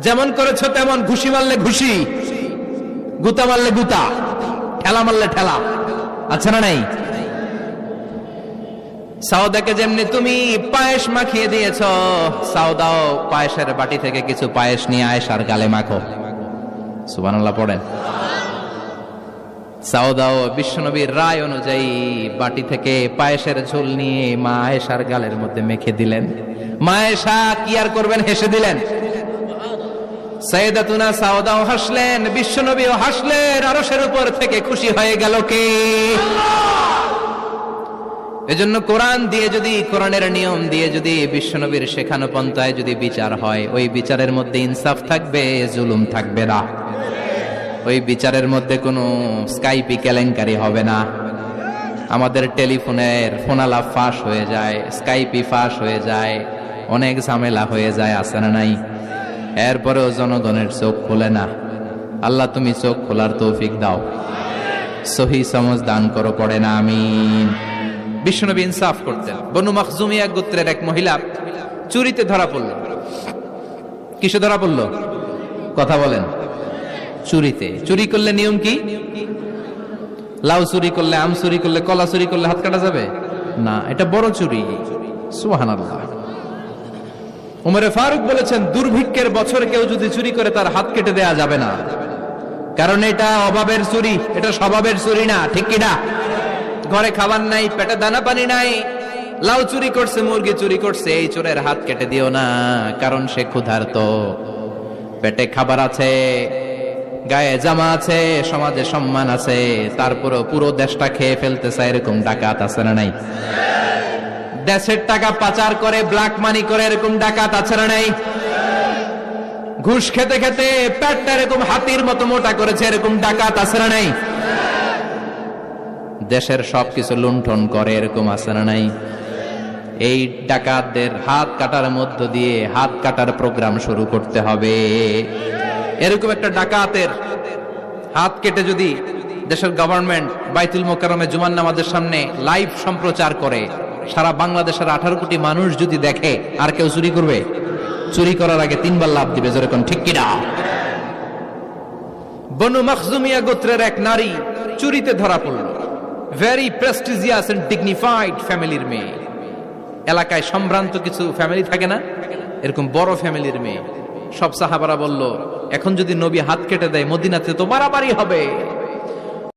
যেমন করেছো তেমন, ঘুষি মারলে ঘুষি, গুতা মারলে গুতা, ঠেলা মারলে ঠেলা, আচ্ছা না নাই? সাউদাকে যেমনি তুমি পায়েস মাখিয়ে দিয়েছ, সাউদাও পায়েসের বাটি থেকে কিছু পায়েস নিয়ে আয়েশার গালে মাখো। সুবহানাল্লাহ পড়েন। সাউদাও বিশ্বনবীর রায় অনুযায়ী বাটি থেকে পায়েসের ঝোল নিয়ে মা আয়েশার গালের মধ্যে মেখে দিলেন। মা আয়েশা কি আর করবেন, হেসে দিলেন। সাইয়েদাতুনা সাউদাও হাসলেন, বিশ্বনবীও হাসলেন। আরশের উপর থেকে খুশি হয়ে গেল কে? এজন্য কোরআন দিয়ে যদি, কোরআনের নিয়ম দিয়ে যদি, বিশ্বনবীর শেখানো পন্থায় যদি বিচার হয়, ওই বিচারের মধ্যে ইনসাফ থাকবে, জুলুম থাকবে না। ওই বিচারের মধ্যে কোনো স্কাইপি কেলেঙ্কারি হবে না। আমাদের টেলিফোনের ফোনালাপ ফাঁস হয়ে যায়, স্কাইপি ফাঁস হয়ে যায়, অনেক ঝামেলা হয়ে যায়, আছে না নাই? এরপরেও জনগণের চোখ খোলে না। আল্লাহ তুমি চোখ খোলার তৌফিক দাও, সহি সমঝ দান করো, পড়ে না আমিন। বিশ্বনবী ইনসাফ করতেন। বনু মাখজুমিয়া গোত্রের এক মহিলা চুরিতে ধরা পড়ল। কিসে ধরা পড়ল? কথা বলেন। চুরিতে। চুরি করলে নিয়ম কি? লাউ চুরি করলে, আম চুরি করলে, কলা চুরি করলে হাত কাটা যাবে না, এটা বড় চুরি। সুবহানাল্লাহ। ওমরে ফারুক বলেছেন, দুর্ভিক্ষের বছর কেউ যদি চুরি করে তার হাত কেটে দেয়া যাবে না, কারণ এটা অভাবের চুরি, এটা স্বভাবের চুরি না, ঠিক কিনা? ঘরে খাবার নাই, পেটে দানা পানি নাই, লাউ চুরি করছে, মুরগি চুরি করছে, এই চোরের হাত কেটে দিও না, কারণ সে ক্ষুধার্ত। পেটে খাবার আছে, গায়ে জামা আছে, সমাজে সম্মান আছে, তারপরে পুরো দেশটা খেয়ে ফেলতে চায়, এরকম ডাকাত আছে না নাই? দেশের টাকা পাচার করে, ব্ল্যাক মানি করে, এরকম ডাকাত আছে না নাই? ঘুষ খেতে খেতে পেটটা এরকম হাতির মতো মোটা করেছে, এরকম ডাকাত আছে না নাই? দেশের সবকিছু লুণ্ঠন করে, এরকম আছে না নাই? এই ডাকাতদের হাত কাটার মধ্য দিয়ে হাত কাটার প্রোগ্রাম শুরু করতে হবে। এরকম একটা ডাকাতের হাত কেটে যদি দেশের গভর্নমেন্ট বাইতুল মোকাররমে জুমার নামাজের সামনে লাইভ সম্প্রচার করে, সারা বাংলাদেশের 18 কোটি মানুষ যদি দেখে, আর কেউ চুরি করবে? চুরি করার আগে 3 বার লাভ দিবে, যেরকম, ঠিক কিনা? বনু মাখজুমিয়া গোত্রের এক নারী চুরিতে ধরা পড়ল। ভেরি প্রেস্টিজিয়াস এন্ড ডিগনিফাইড ফ্যামিলির মেয়ে। এলাকায় সম্ভ্রান্ত কিছু ফ্যামিলি থাকে না, এরকম বড় ফ্যামিলির মেয়ে। সব সাহাবারা বলল, এখন যদি নবী হাত কেটে দেয় মদিনাতে তো মারামারি হবে।